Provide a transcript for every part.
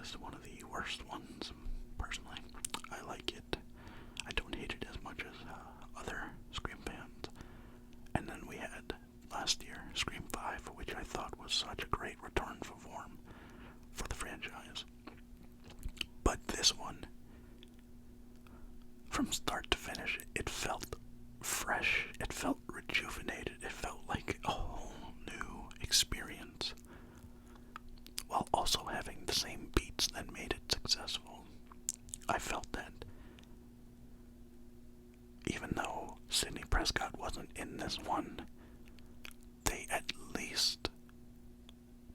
is one of the worst ones, personally. I like it. I don't hate it as much as other Scream fans. And then we had, last year, Scream 5, which I thought was such a great return for form for the franchise. But this one, from start to finish, it felt fresh, it felt rejuvenated, it felt like a whole new experience, while also having the same beats that made it successful. I felt that even though Sidney Prescott wasn't in this one, they at least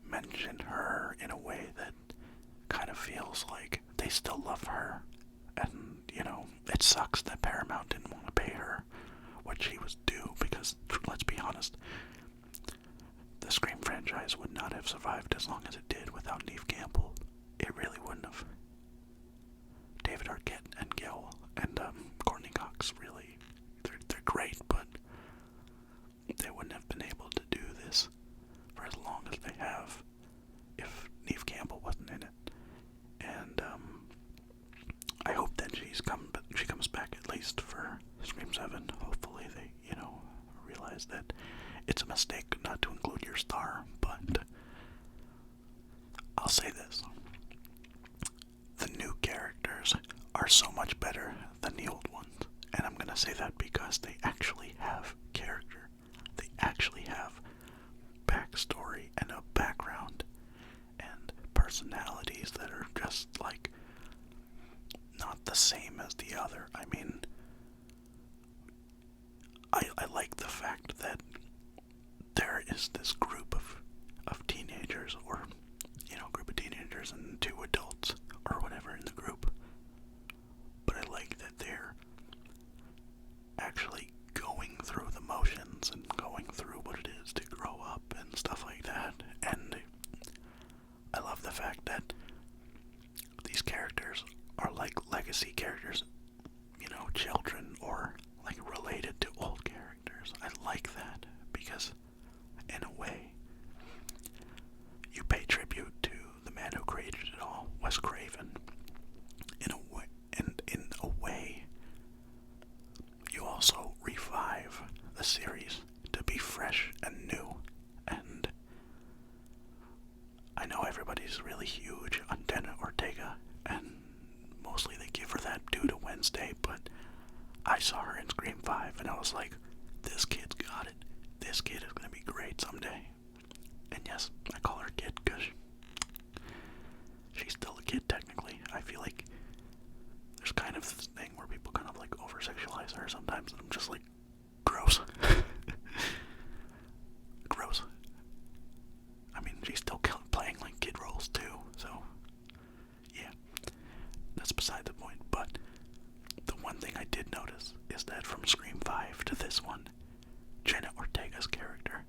mentioned her in a way that kind of feels like they still love her. And, it sucks that Paramount didn't want to pay her what she was due, because, let's be honest, the Scream franchise would not have survived as long as it did without Neve Campbell. It really wouldn't have. David Arquette and Gil and Courtney Cox, really, they're great, but they wouldn't have been able to do this for as long as they have if Neve Campbell wasn't in it. And I hope that she comes back at least for Scream 7. Hopefully they, realize that it's a mistake not to include your star, but I'll say this. The new characters are so much better than the old ones. And I'm gonna say that because they actually have character. They actually have backstory and a background and personalities that are just like not the same as the other. I mean, I like the fact that there is this group of teenagers, or group of teenagers and two adults or whatever in the group, but I like that they're actually going through the motions and going through what it is to grow up and stuff like that. And I love the fact that these characters are like legacy characters, children, or like related to old characters. I like that because, in a way, you pay tribute to the man who created it all, Wes Craven. In a way, you also revive the series to be fresh and new. And I know everybody's really huge on Jenna Ortega, and mostly they give her that due to Wednesday, but I saw her in Scream 5 and I was like, this kid's got it. This kid is going to be great someday. And yes, I call her kid because she's still a kid technically. I feel like there's kind of this thing where people kind of like over-sexualize her sometimes, and I'm just like, gross. Gross. I mean, she's still playing like kid roles too, so yeah, that's beside the point. But the one thing I did notice is that from Scream 5 to this one, Jenna Ortega's character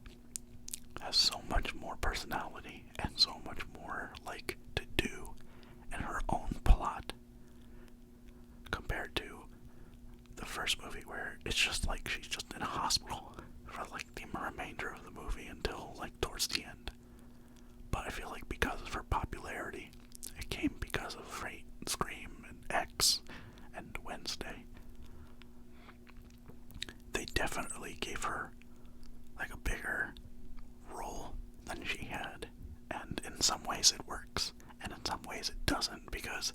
has so much more personality and so much more like to do in her own plot compared to the first movie, where it's just like she's just in a hospital for like the remainder of the movie until like towards the end. But I feel like because of her popularity, it came because of Scream and X and Wednesday. They definitely gave her like a bigger role than she had, and in some ways it works, and in some ways it doesn't, because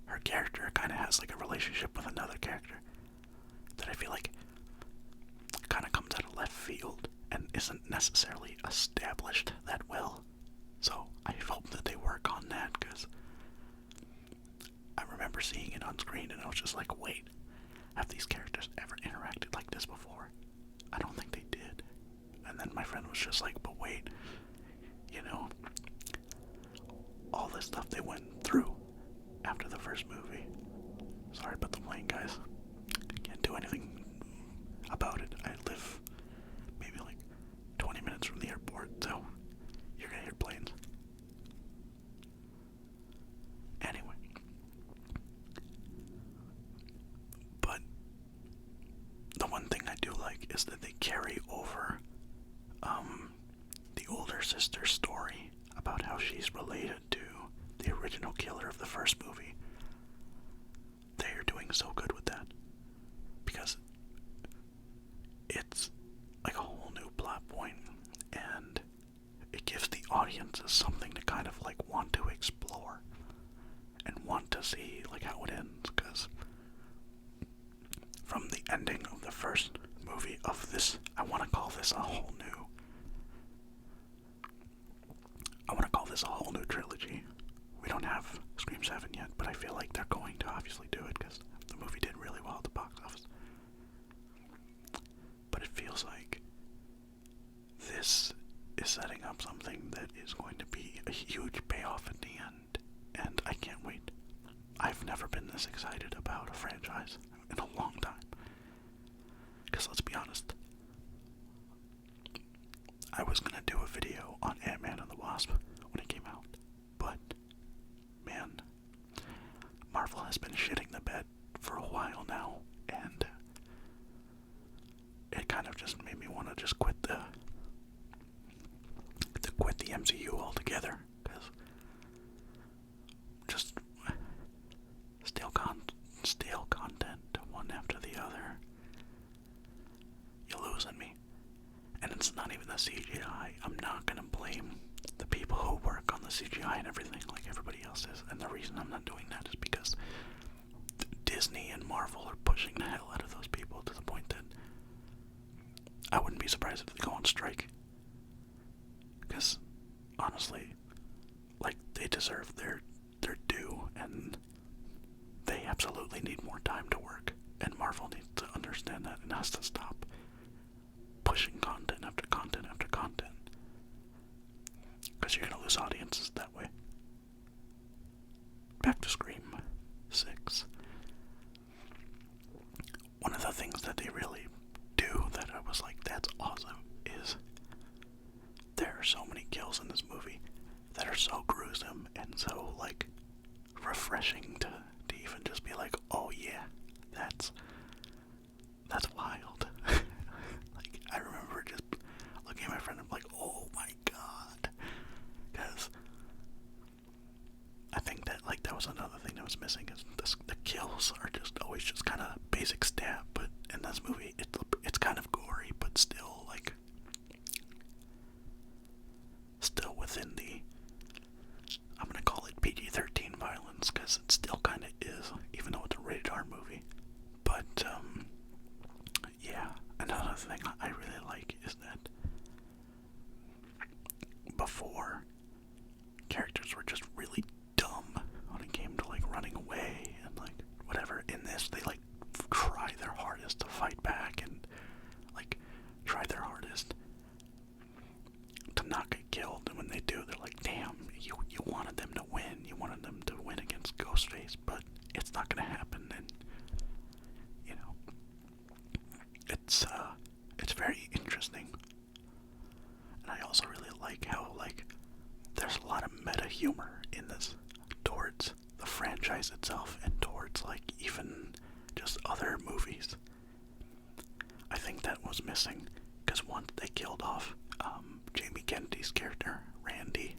her character kind of has like a relationship with another character that I feel like kind of comes out of left field and isn't necessarily established that well. So I hope that they work on that, because I remember seeing it on screen and I was just like, wait, have these characters ever interacted like this before? I don't think they did. And then my friend was just like, but wait, all this stuff they went through after the first movie. Sorry about the plane, guys. I can't do anything about it. I live maybe like 20 minutes from the airport, so you're gonna hear planes. Anyway. But the one thing I do like is that they carry over the older sister's story about how she's related to the original killer can't wait. I've never been this excited about a franchise in a long time. Because let's be honest, I was gonna do a video on Ant-Man and the Wasp when it came out, but man, Marvel has been shitting the bed for a while now, and it kind of just made me want to just quit the MCU altogether, because just stale content one after the other. You're losing me. And it's not even the CGI. I'm not gonna blame the people who work on the CGI and everything like everybody else is. And the reason I'm not doing that is because Disney and Marvel are pushing the hell out of those people to the point that I wouldn't be surprised if they go on strike. Because honestly, like, they deserve their due, and they absolutely need more time to work. And Marvel needs to understand that and has to stop pushing content after content after content, because you're going to lose audiences that way. Back to Scream 6. One of the things that they really do that I was like, that's awesome, is there are so many kills in this movie that are so gruesome and so, like, refreshing to even just be like, oh yeah, that's wild. Like, I remember just looking at my friend and I'm like, oh my god. Because I think that, like, that was another thing that was missing, is the kills are just always just kind of basic stab, but in this movie it's kind of gory, but still, like, still within the, I'm gonna call it PG-13 violence, because it still kind of is, even though it's a rated R movie. But yeah, another thing I really like is that before, characters were just really dumb when it came to, like, running away and, like, whatever. In this, they, like, try their hardest to fight back and, like, try their hardest to not get killed. And when they do, they're like, damn, you wanted them to win. You wanted them to win against Ghostface, but it's not gonna happen. And, you know, it's very interesting. And I also really like how, like, there's a lot of meta humor in this towards the franchise itself and towards, like, even just other movies. I think that was missing, because once they killed off Jamie Kennedy's character, Randy,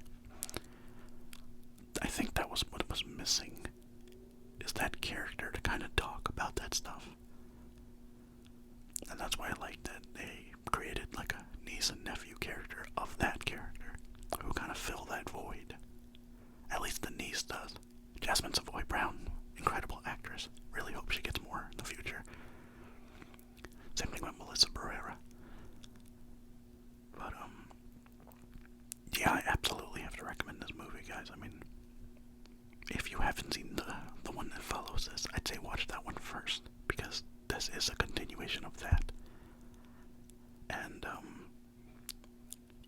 I think that was what was missing, is that character to kind of talk about that stuff. And that's why I like that they created, like, a niece and nephew character of that character, who kind of fill that void. At least the niece does. Jasmine Savoy Brown, incredible actress. Really hope she gets more in the future. Same thing with Melissa Barrera. But, yeah, I absolutely have to recommend this movie, guys. I mean, if you haven't seen the one that follows this, I'd say watch that one first, because this is a continuation of that. And,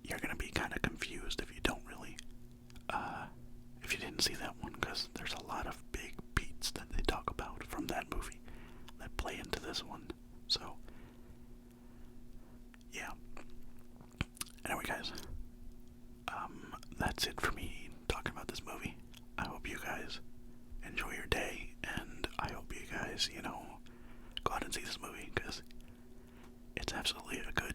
you're gonna be kind of confused if you don't really, if you didn't see that one, because there's a lot of big beats that they talk about from that movie that play into this one. So, yeah. Anyway, guys, that's it for me talking about this movie. I hope you guys enjoy your day, and I hope you guys, you know, go out and see this movie, because it's absolutely a good